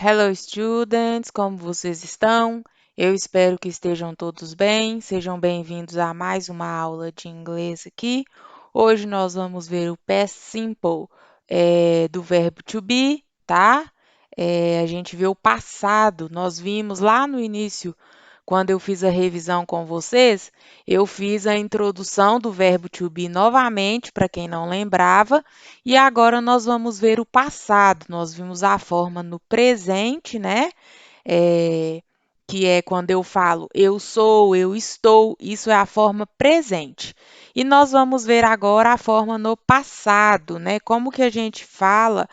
Hello, students! Como vocês estão? Eu espero que estejam todos bem. Sejam bem-vindos a mais uma aula de inglês aqui. Hoje nós vamos ver o past simple do verbo to be, tá? A gente vê o passado. Nós vimos lá no início, quando eu fiz a revisão com vocês, eu fiz a introdução do verbo to be novamente, para quem não lembrava, e agora nós vamos ver o passado. Nós vimos a forma no presente, né? É, que é quando eu falo eu sou, eu estou, isso é a forma presente. E nós vamos ver agora a forma no passado, né? Como que a gente fala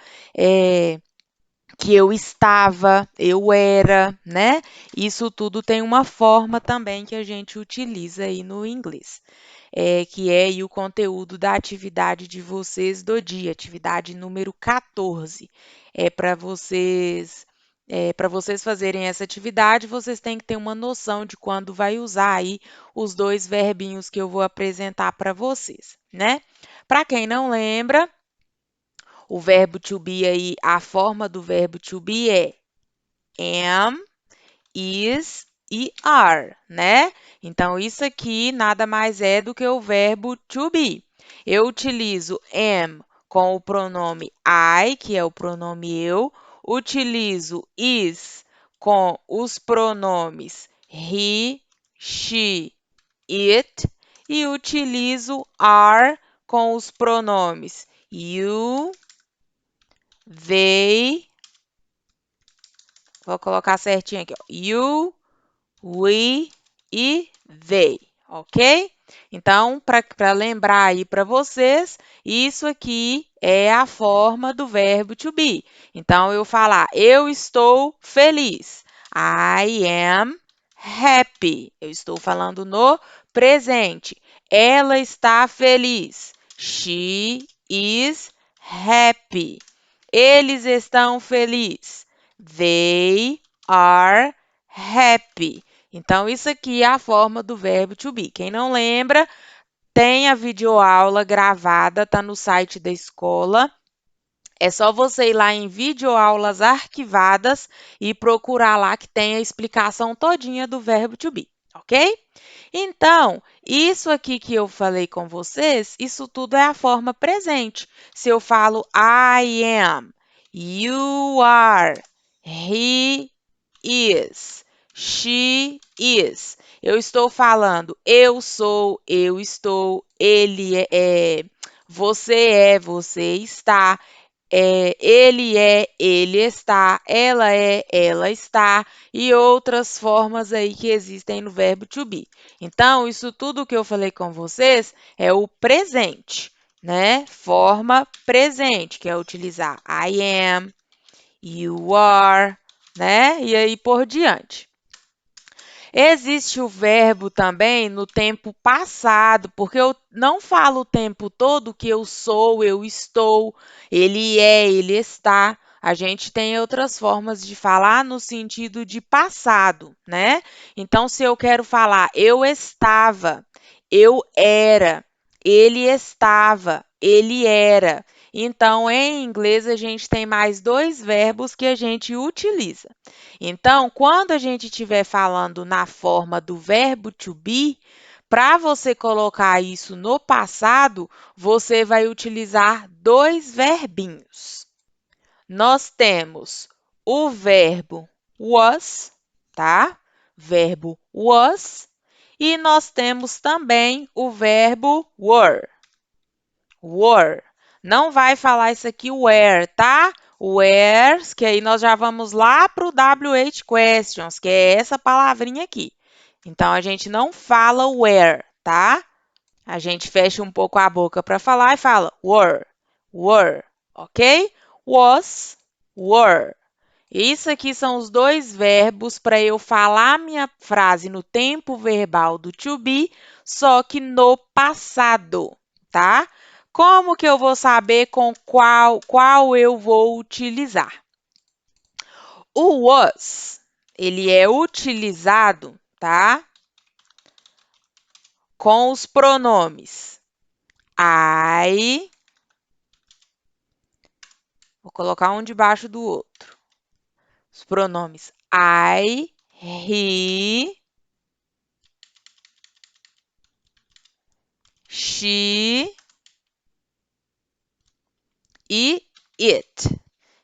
que eu estava, eu era, né? Isso tudo tem uma forma também que a gente utiliza aí no inglês, que é aí o conteúdo da atividade de vocês do dia, atividade número 14. Para vocês fazerem essa atividade, vocês têm que ter uma noção de quando vai usar aí os dois verbinhos que eu vou apresentar para vocês, né? Para quem não lembra, o verbo to be aí, a forma do verbo to be é am, is e are, né? Então, isso aqui nada mais é do que o verbo to be. Eu utilizo am com o pronome I, que é o pronome eu, utilizo is com os pronomes he, she, it, e utilizo are com os pronomes you, they, vou colocar certinho aqui, ó, you, we e they, ok? Então, para lembrar aí para vocês, isso aqui é a forma do verbo to be. Então, eu falar, eu estou feliz. I am happy. Eu estou falando no presente. Ela está feliz. She is happy. Eles estão felizes. They are happy. Então, isso aqui é a forma do verbo to be. Quem não lembra, tem a videoaula gravada, está no site da escola. É só você ir lá em videoaulas arquivadas e procurar lá que tem a explicação todinha do verbo to be, ok? Então, isso aqui que eu falei com vocês, isso tudo é a forma presente. Se eu falo I am, you are, he is, she is. Eu estou falando eu sou, eu estou, você está, ele está, ela está, e outras formas aí que existem no verbo to be. Então, isso tudo que eu falei com vocês é o presente, né? Forma presente, que é utilizar I am, you are, né? E aí por diante. Existe o verbo também no tempo passado, porque eu não falo o tempo todo que eu sou, eu estou, ele é, ele está. A gente tem outras formas de falar no sentido de passado, né? Então, se eu quero falar eu estava, eu era, ele estava, ele era. Então, em inglês, a gente tem mais dois verbos que a gente utiliza. Então, quando a gente estiver falando na forma do verbo to be, para você colocar isso no passado, você vai utilizar dois verbinhos. Nós temos o verbo was, tá? Verbo was. E nós temos também o verbo were. Were. Não vai falar isso aqui were, tá? Where, que aí nós já vamos lá para o WH questions, que é essa palavrinha aqui. Então, a gente não fala where, tá? A gente fecha um pouco a boca para falar e fala were, were, ok? Was, were. Isso aqui são os dois verbos para eu falar minha frase no tempo verbal do to be, só que no passado, tá? Como que eu vou saber com qual eu vou utilizar? O was, ele é utilizado, tá? Com os pronomes I, vou colocar um debaixo do outro. Os pronomes I, he, she e it.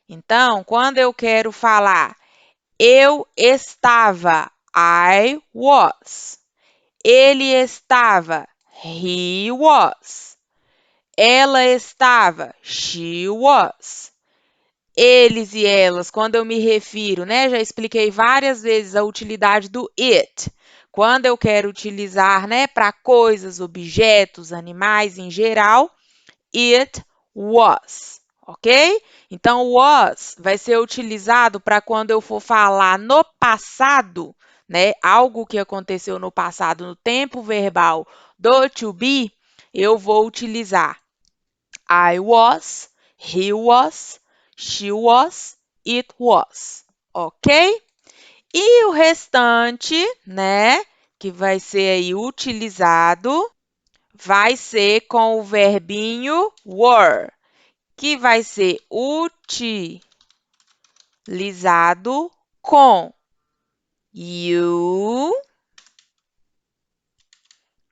Então, quando eu quero falar eu estava, I was. Ele estava, he was. Ela estava, she was. Eles e elas, quando eu me refiro, né? Já expliquei várias vezes a utilidade do it. Quando eu quero utilizar, né, para coisas, objetos, animais em geral, it was, ok? Então, was vai ser utilizado para quando eu for falar no passado, né? Algo que aconteceu no passado, no tempo verbal do to be, eu vou utilizar I was, he was, she was, it was, ok? E o restante, né, que vai ser aí utilizado, vai ser com o verbinho were, que vai ser utilizado com you,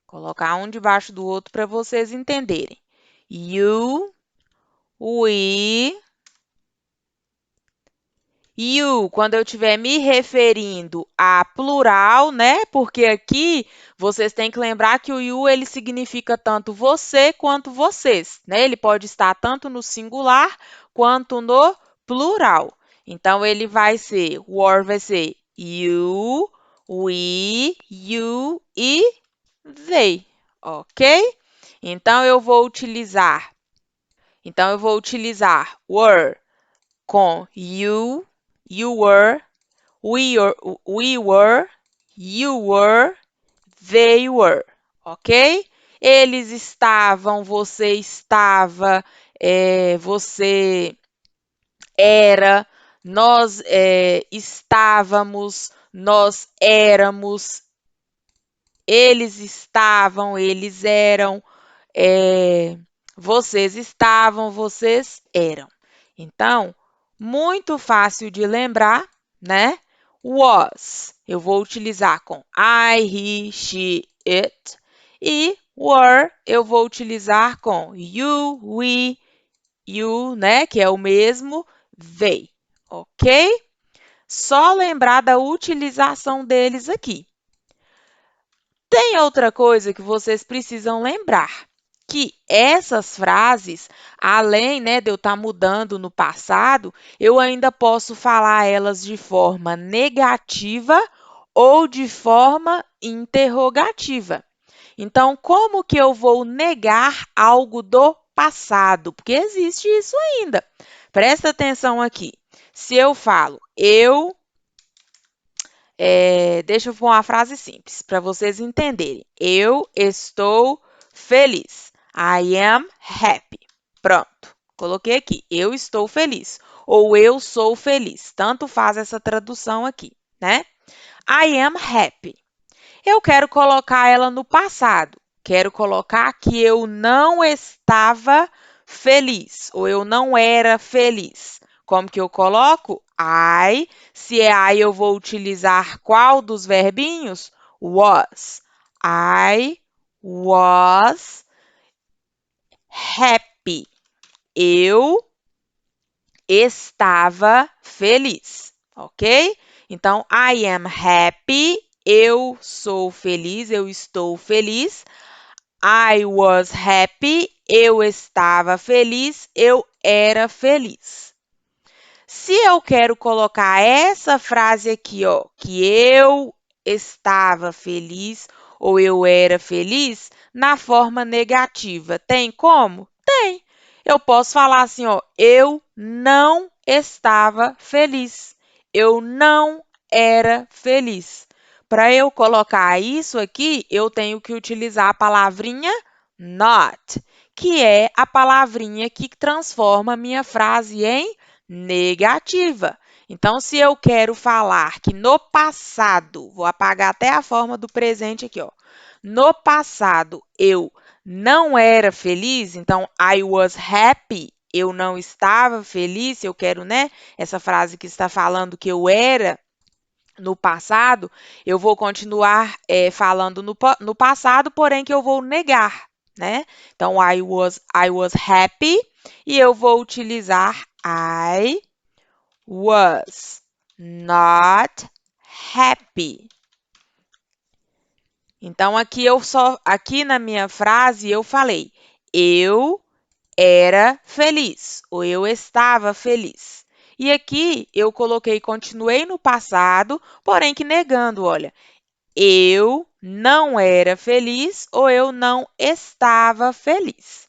colocar um debaixo do outro para vocês entenderem. You, we, you, quando eu estiver me referindo a plural, né? Porque aqui vocês têm que lembrar que o you ele significa tanto você quanto vocês, né? Ele pode estar tanto no singular quanto no plural. Então ele vai ser, o or vai ser you, we, you e they, ok? Então eu vou utilizar were com you, you were, we were, you were, they were, ok? Eles estavam, você estava, você era, nós estávamos, nós éramos, eles estavam, eles eram, vocês estavam, vocês eram. Então, muito fácil de lembrar, né? Was, eu vou utilizar com I, he, she, it. E were, eu vou utilizar com you, we, you, né? Que é o mesmo, they. Ok? Só lembrar da utilização deles aqui. Tem outra coisa que vocês precisam lembrar, que essas frases, além, né, de eu estar mudando no passado, eu ainda posso falar elas de forma negativa ou de forma interrogativa. Então, como que eu vou negar algo do passado? Porque existe isso ainda. Presta atenção aqui. Se eu falo, deixa eu pôr uma frase simples para vocês entenderem. Eu estou feliz. I am happy. Pronto. Coloquei aqui. Eu estou feliz. Ou eu sou feliz. Tanto faz essa tradução aqui, né? I am happy. Eu quero colocar ela no passado. Quero colocar que eu não estava feliz ou eu não era feliz. Como que eu coloco? I. Se é I, eu vou utilizar qual dos verbinhos? Was. I was happy. Eu estava feliz, ok? Então, I am happy. Eu sou feliz, eu estou feliz. I was happy. Eu estava feliz, eu era feliz. Se eu quero colocar essa frase aqui, ó, que eu estava feliz ou eu era feliz, na forma negativa, tem como? Tem. Eu posso falar assim, ó, eu não estava feliz. Eu não era feliz. Para eu colocar isso aqui, eu tenho que utilizar a palavrinha not, que é a palavrinha que transforma a minha frase em negativa. Então, se eu quero falar que no passado, vou apagar até a forma do presente aqui, ó. No passado eu não era feliz, então I was happy, eu não estava feliz, se eu quero, né? Essa frase que está falando que eu era no passado, eu vou continuar falando no passado, porém que eu vou negar, né? Então, I was happy e eu vou utilizar I was not happy. Então, aqui na minha frase eu falei, eu era feliz, ou eu estava feliz. E aqui eu continuei no passado, porém que negando, olha, eu não era feliz ou eu não estava feliz.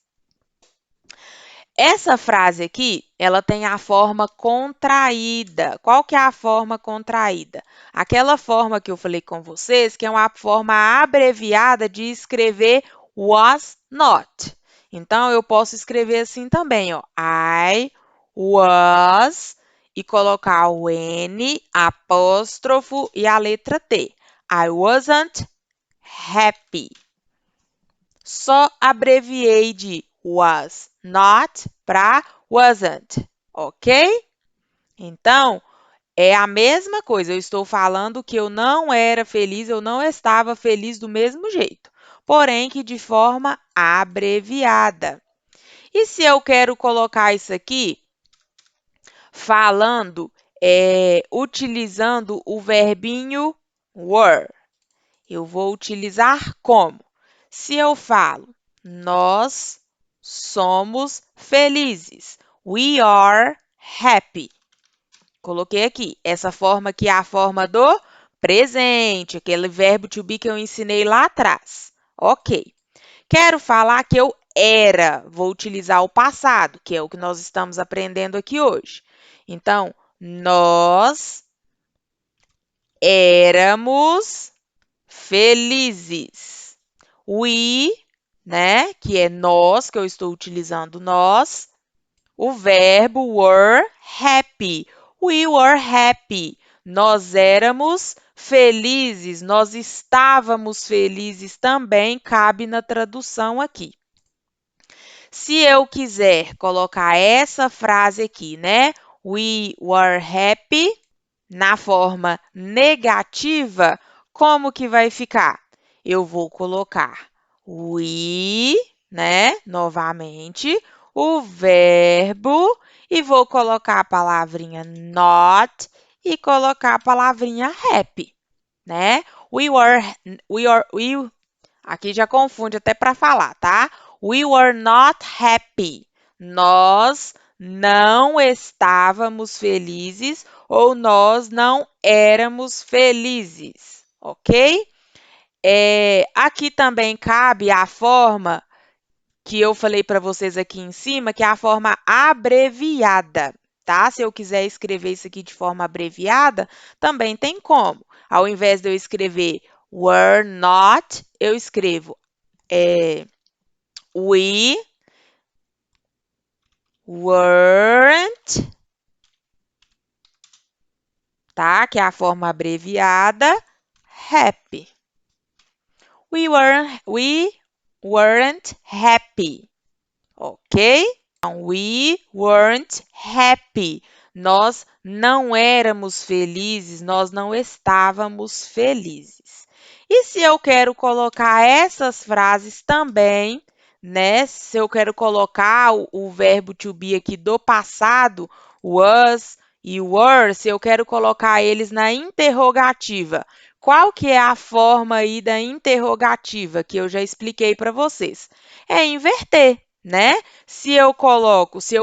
Essa frase aqui, ela tem a forma contraída. Qual que é a forma contraída? Aquela forma que eu falei com vocês, que é uma forma abreviada de escrever was not. Então, eu posso escrever assim também, ó. I was e colocar o N, apóstrofo e a letra T. I wasn't happy. Só abreviei de was not para wasn't, ok? Então, é a mesma coisa. Eu estou falando que eu não era feliz, eu não estava feliz do mesmo jeito, porém que de forma abreviada. E se eu quero colocar isso aqui falando, utilizando o verbinho were? Eu vou utilizar como? Se eu falo, nós somos felizes. We are happy. Coloquei aqui. Essa forma aqui é a forma do presente, aquele verbo to be que eu ensinei lá atrás. Ok. Quero falar que eu era. Vou utilizar o passado, que é o que nós estamos aprendendo aqui hoje. Então, nós éramos felizes. We, né, que é nós, que eu estou utilizando nós. O verbo were happy. We were happy. Nós éramos felizes, nós estávamos felizes também, cabe na tradução aqui. Se eu quiser colocar essa frase aqui, né? We were happy, na forma negativa, como que vai ficar? Eu vou colocar we, né? Novamente, o verbo e vou colocar a palavrinha not e colocar a palavrinha happy, né? Aqui já confunde até para falar, tá? We were not happy. Nós não estávamos felizes ou nós não éramos felizes, ok? Aqui também cabe a forma que eu falei para vocês aqui em cima, que é a forma abreviada, tá? Se eu quiser escrever isso aqui de forma abreviada, também tem como. Ao invés de eu escrever were not, eu escrevo we weren't, tá? Que é a forma abreviada, happy. We weren't happy, ok? Então, we weren't happy. Nós não éramos felizes, nós não estávamos felizes. E se eu quero colocar essas frases também, né? Se eu quero colocar o verbo to be aqui do passado, was e were, se eu quero colocar eles na interrogativa, qual que é a forma aí da interrogativa que eu já expliquei para vocês? É inverter, né? Se eu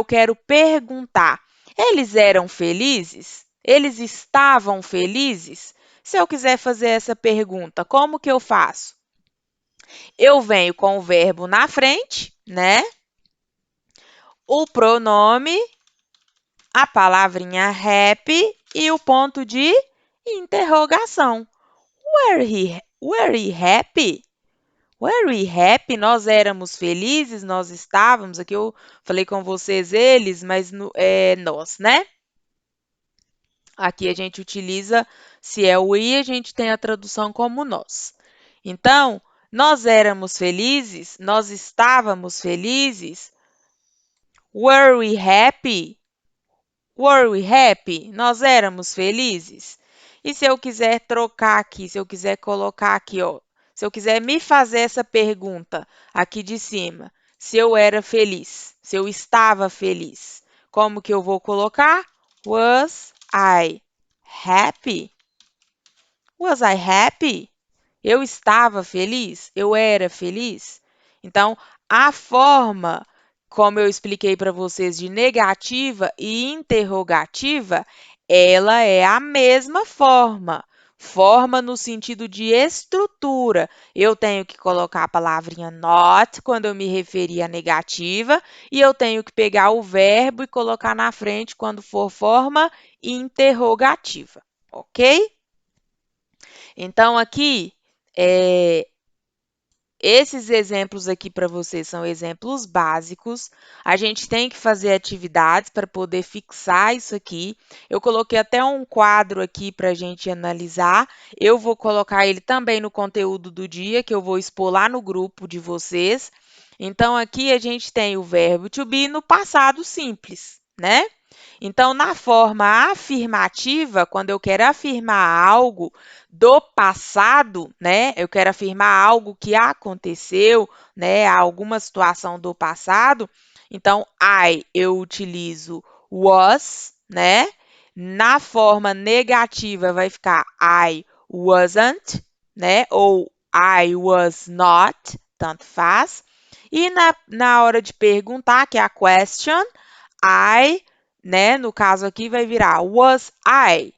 quero perguntar, eles eram felizes? Eles estavam felizes? Se eu quiser fazer essa pergunta, como que eu faço? Eu venho com o verbo na frente, né? O pronome, a palavrinha happy e o ponto de interrogação. Were he happy? Were we happy? Nós éramos felizes, nós estávamos. Aqui eu falei com vocês eles, mas é nós, né? Aqui a gente utiliza, se é o we, a gente tem a tradução como nós. Então, nós éramos felizes, nós estávamos felizes. Were we happy? Were we happy? Nós éramos felizes? E se eu quiser trocar aqui, se eu quiser colocar aqui, ó, se eu quiser me fazer essa pergunta aqui de cima, se eu era feliz, se eu estava feliz, como que eu vou colocar? Was I happy? Was I happy? Eu estava feliz? Eu era feliz? Então, a forma, como eu expliquei para vocês, de negativa e interrogativa, ela é a mesma forma. Forma no sentido de estrutura. Eu tenho que colocar a palavrinha not quando eu me referir à negativa, e eu tenho que pegar o verbo e colocar na frente quando for forma interrogativa, ok? Então, aqui, é, esses exemplos aqui para vocês são exemplos básicos. A gente tem que fazer atividades para poder fixar isso aqui. Eu coloquei até um quadro aqui para a gente analisar. Eu vou colocar ele também no conteúdo do dia, que eu vou expor lá no grupo de vocês. Então, aqui a gente tem o verbo to be no passado simples, né? Então, na forma afirmativa, quando eu quero afirmar algo do passado, né? Eu quero afirmar algo que aconteceu, né? Alguma situação do passado. Então, eu utilizo was, né? Na forma negativa vai ficar I wasn't, né? Ou I was not, tanto faz. E na hora de perguntar, que é a question, I, né? No caso aqui vai virar was I,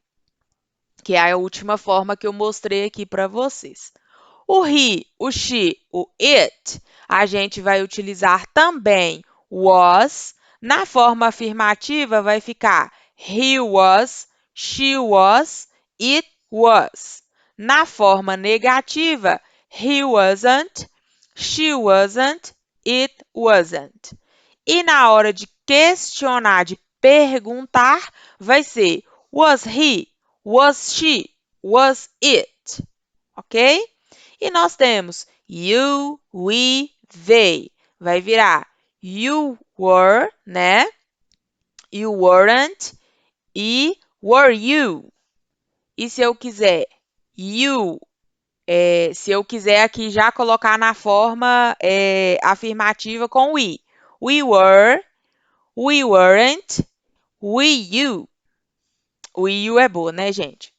que é a última forma que eu mostrei aqui para vocês. O he, o she, o it, a gente vai utilizar também was. Na forma afirmativa vai ficar he was, she was, it was. Na forma negativa, he wasn't, she wasn't, it wasn't. E na hora de questionar, de perguntar, vai ser was he, was she, was it, ok? E nós temos you, we, they. Vai virar you were, né? You weren't e were you. E se eu quiser you, se eu quiser aqui já colocar na forma afirmativa com we were, we weren't, we you. O you é boa, né, gente?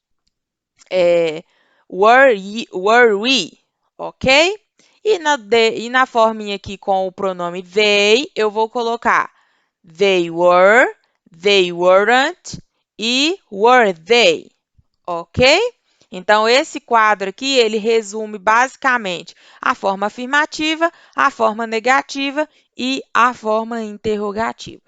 Were we, ok? E na forminha aqui com o pronome they, eu vou colocar they were, they weren't e were they, ok? Então, esse quadro aqui, ele resume basicamente a forma afirmativa, a forma negativa e a forma interrogativa.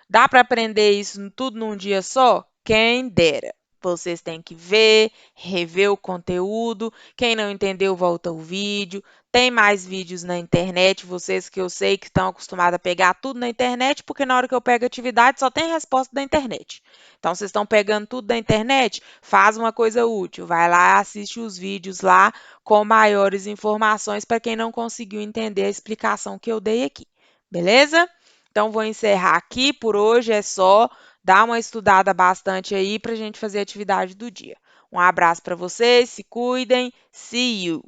Dá para aprender isso tudo num dia só? Quem dera. Vocês têm que ver, rever o conteúdo. Quem não entendeu, volta o vídeo. Tem mais vídeos na internet. Vocês que eu sei que estão acostumados a pegar tudo na internet, porque na hora que eu pego atividade só tem resposta da internet. Então, vocês estão pegando tudo da internet? Faz uma coisa útil. Vai lá, assiste os vídeos lá com maiores informações para quem não conseguiu entender a explicação que eu dei aqui. Beleza? Então, vou encerrar aqui. Por hoje é só. Dá uma estudada bastante aí para a gente fazer a atividade do dia. Um abraço para vocês, se cuidem. See you!